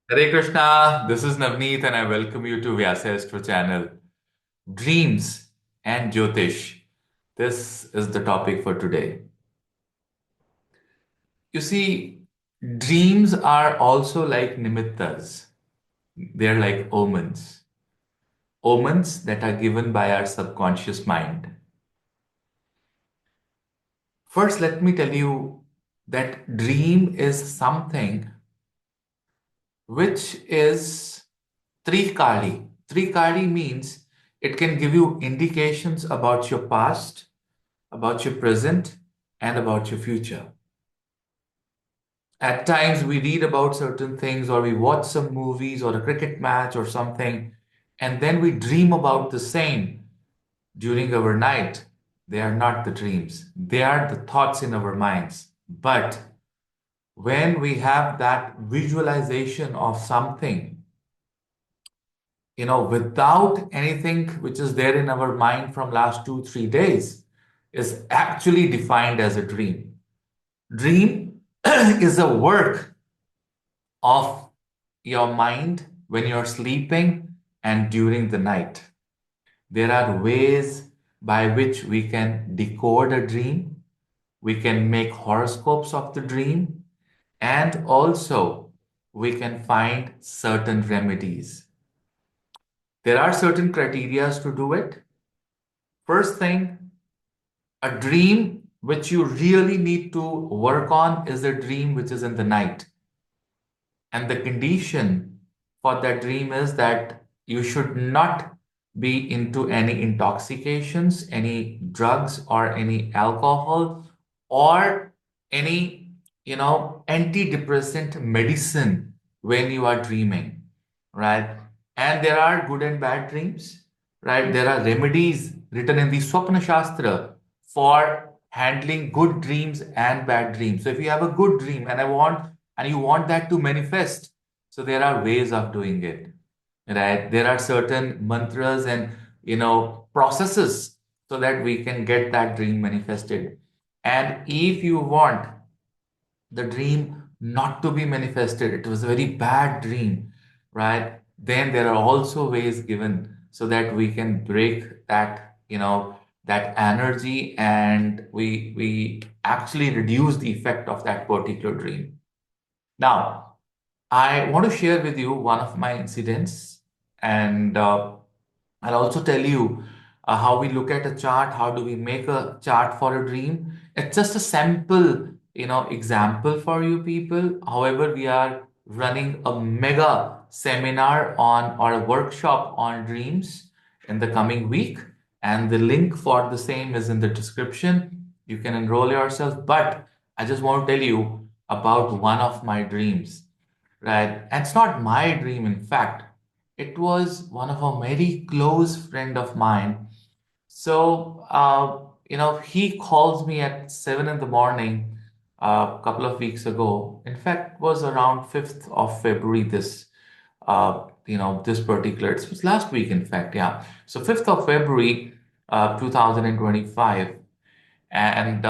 Hare Krishna, this is Navneet and I welcome you to Vyasa Astro channel. Dreams and Jyotish. This is the topic for today. You see, dreams are also like nimittas. They're like omens. Omens that are given by our subconscious mind. First, let me tell you that dream is something which is trikali. Trikali means it can give you indications about your past, about your present, and about your future. At times, we read about certain things, or we watch some movies, or a cricket match, or something, and then we dream about the same during our night. They are not the dreams, they are the thoughts in our minds. But when we have that visualization of something, without anything which is there in our mind from last 2, 3 days, is actually defined as a dream. Dream is a work of your mind when you're sleeping and during the night. There are ways by which we can decode a dream, we can make horoscopes of the dream, and also we can find certain remedies. There are certain criteria to do it. First thing, a dream which you really need to work on is a dream which is in the night. And the condition for that dream is that you should not be into any intoxications, any drugs, or any alcohol, or any, antidepressant medicine when you are dreaming, right? And there are good and bad dreams, right? There are remedies written in the Swapna Shastra for handling good dreams and bad dreams. So if you have a good dream and you want that to manifest, so there are ways of doing it, right? There are certain mantras and processes so that we can get that dream manifested. And if you want the dream not to be manifested, it was a very bad dream, right? Then there are also ways given so that we can break that, that energy, and we actually reduce the effect of that particular dream. Now, I want to share with you one of my incidents, and I'll also tell you how we look at a chart, how do we make a chart for a dream. It's just a sample, example for you people. However, we are running a mega seminar on or a workshop on dreams in the coming week, and the link for the same is in the description. You can enroll yourself, but I just want to tell you about one of my dreams, right? And it's not my dream, in fact. It was one of a very close friend of mine. So, he calls me at 7 in the morning a couple of weeks ago. In fact, it was around 5th of February this particular, it was last week, in fact, yeah. So 5th of February, 2025. And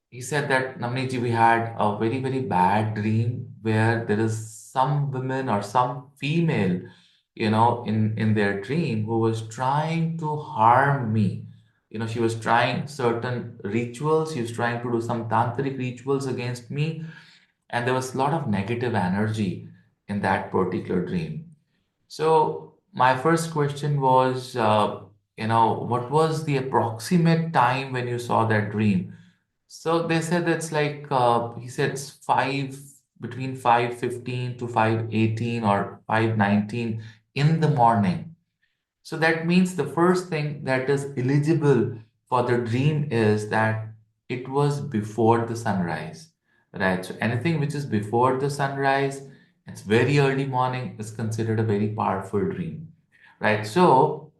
he said that, Navneet, we had a very, very bad dream where there is some women or some female, in their dream who was trying to harm me. She was trying certain rituals, she was trying to do some tantric rituals against me, and there was a lot of negative energy in that particular dream. So my first question was, what was the approximate time when you saw that dream? So they said it's like he said it's between 5:15 to 5:18 or 5:19 in the morning. So that means the first thing that is eligible for the dream is that it was before the sunrise, right? So anything which is before the sunrise, it's very early morning, is considered a very powerful dream, right? So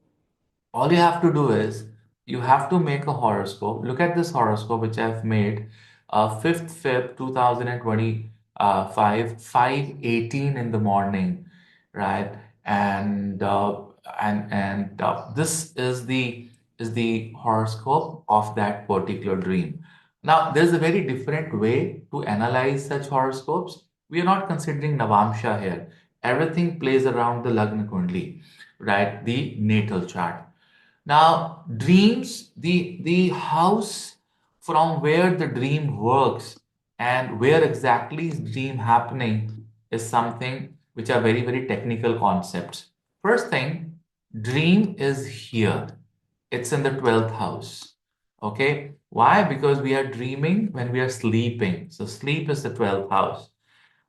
all you have to do is you have to make a horoscope. Look at this horoscope which I've made, 5th Feb 2025, 5:18 in the morning, right? And this is the horoscope of that particular dream. Now, there's a very different way to analyze such horoscopes. We are not considering Navamsha here. Everything plays around the Lagna Kundli, right? The natal chart. Now, dreams, the house from where the dream works and where exactly is dream happening is something which are very, very technical concepts. First thing, dream is here. It's in the 12th house. Okay. Why? Because we are dreaming when we are sleeping. So sleep is the 12th house.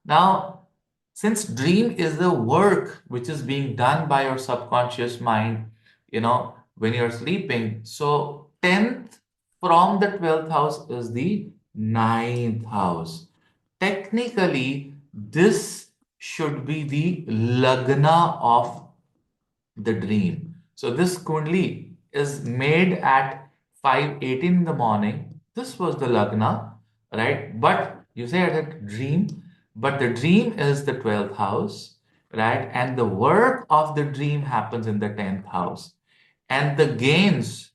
Now, since dream is the work which is being done by your subconscious mind, when you're sleeping, so 10th from the 12th house is the ninth house. Technically, this should be the lagna of the dream. So this kundli is made at 5:18 in the morning. This was the lagna, right? But you say that dream, but the dream is the 12th house, right? And the work of the dream happens in the 10th house. And the gains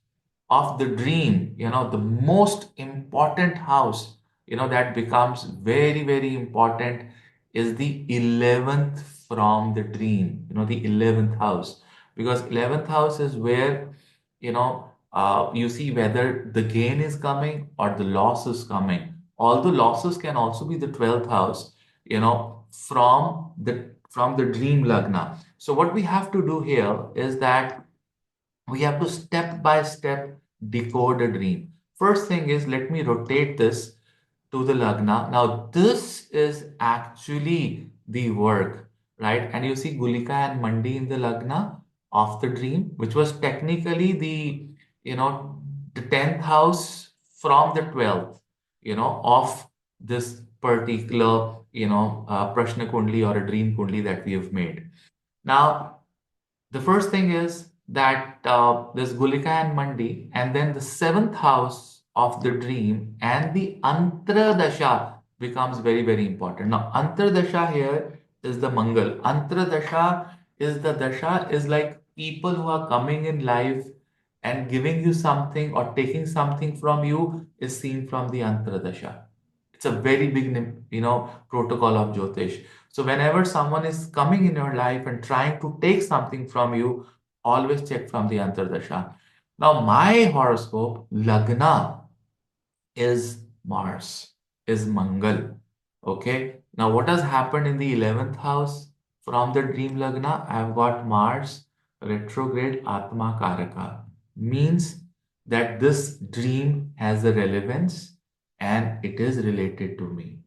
of the dream, the most important house, that becomes very, very important is the 11th from the dream, the 11th house. Because 11th house is where, you see whether the gain is coming or the loss is coming. Although losses can also be the 12th house, from the dream lagna. So what we have to do here is that we have to step by step decode a dream. First thing is, let me rotate this to the Lagna. Now, this is actually the work, right? And you see Gulika and Mandi in the Lagna of the dream, which was technically the 10th house from the 12th, of this particular, Prashna Kundli or a dream Kundli that we have made. Now, the first thing is that there's Gulika and Mandi, and then the seventh house of the dream and the Antradasha becomes very, very important. Now, Antradasha here is the Mangal. Antradasha is the dasha, is like people who are coming in life and giving you something or taking something from you is seen from the Antradasha. It's a very big, protocol of Jyotish. So whenever someone is coming in your life and trying to take something from you, always check from the Antardasha. Now, my horoscope, Lagna, is Mars, is Mangal. Okay. Now, what has happened in the 11th house from the dream Lagna? I've got Mars retrograde Atma Karaka. Means that this dream has a relevance and it is related to me.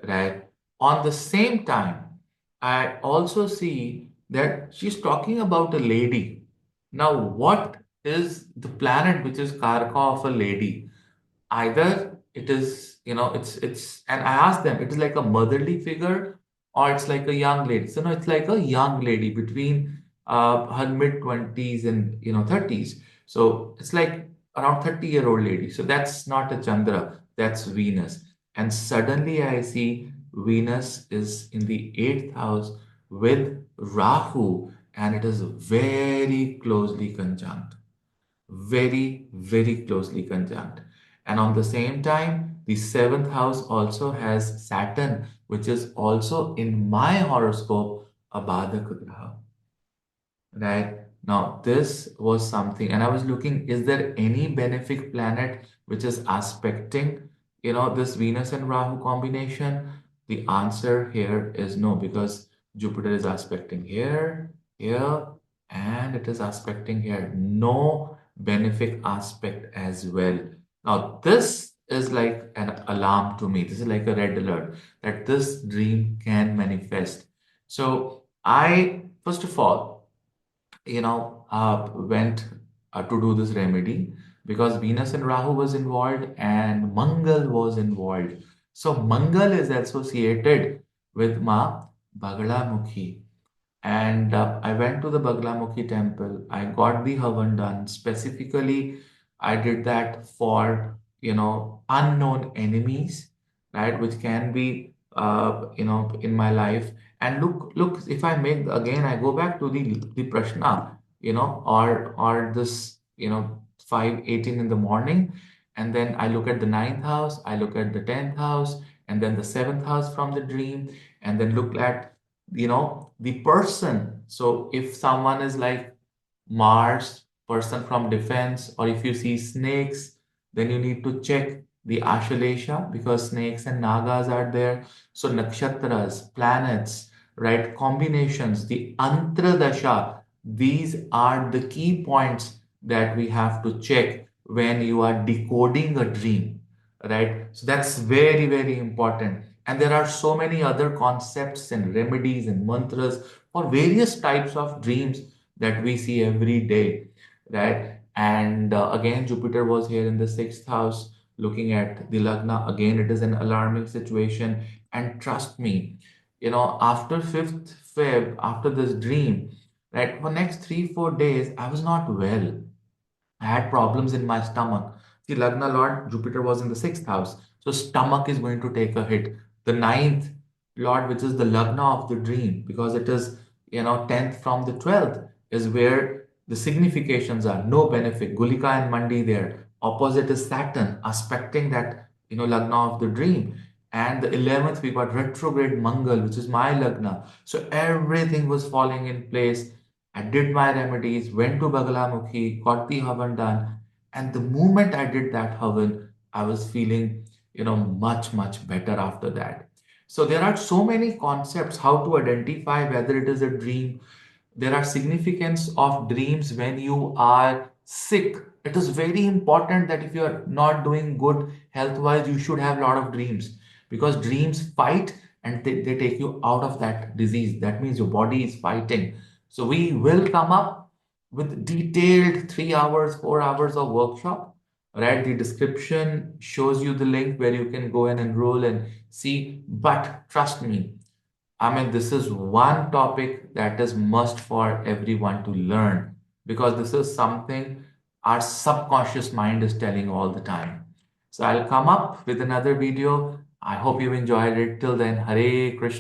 Right. On the same time, I also see that she's talking about a lady. Now, what is the planet which is Karaka of a lady? Either it is, it's, and I asked them, it is like a motherly figure or it's like a young lady. So no, it's like a young lady between her mid 20s and 30s. So it's like around 30-year-old lady. So that's not a Chandra, that's Venus. And suddenly I see Venus is in the eighth house with Rahu, and it is very closely conjunct, very, very closely conjunct. And on the same time, the seventh house also has Saturn, which is also in my horoscope a Badaka Graha. Right. Now, this was something, and I was looking, is there any benefic planet which is aspecting, this Venus and Rahu combination? The answer here is no, because Jupiter is aspecting here, here, and it is aspecting here. No benefic aspect as well. Now, this is like an alarm to me. This is like a red alert that this dream can manifest. So, first of all, went to do this remedy because Venus and Rahu was involved and Mangal was involved. So Mangal is associated with Ma Baglamukhi. And I went to the Baglamukhi temple. I got the Havan done. Specifically, I did that for, unknown enemies, right? Which can be, in my life. And look, if I make, again, I go back to the Prashna, or this, 5:18 in the morning. And then I look at the ninth house, I look at the 10th house, and then the seventh house from the dream. and then look at, the person. So if someone is like Mars, person from defense, or if you see snakes, then you need to check the Ashalesha because snakes and Nagas are there. So nakshatras, planets, right? Combinations, the Antradasha, these are the key points that we have to check when you are decoding a dream, right? So that's very, very important. And there are so many other concepts and remedies and mantras for various types of dreams that we see every day, right? And again, Jupiter was here in the sixth house looking at the Lagna. Again, it is an alarming situation. And trust me, after 5th Feb, after this dream, right, for next 3, 4 days, I was not well. I had problems in my stomach. See, Lagna Lord, Jupiter was in the sixth house. So stomach is going to take a hit. The ninth Lord, which is the Lagna of the dream, because it is, 10th from the 12th, is where the significations are. No benefic. Gulika and Mandi there. Opposite is Saturn, aspecting that, Lagna of the dream. And the 11th, we got retrograde Mangal, which is my Lagna. So everything was falling in place. I did my remedies, went to Bagalamukhi, got the Havan done, and the moment I did that Havan, I was feeling, much, much better after that. So there are so many concepts how to identify whether it is a dream. There are significance of dreams when you are sick. It is very important that if you are not doing good health-wise, you should have a lot of dreams because dreams fight and they take you out of that disease. That means your body is fighting. So we will come up with detailed 3 hours, 4 hours of workshop. Right, the description shows you the link where you can go and enroll and see. But trust me, I mean, this is one topic that is must for everyone to learn because this is something our subconscious mind is telling all the time. So I'll come up with another video. I hope you enjoyed it. Till then, Hare Krishna.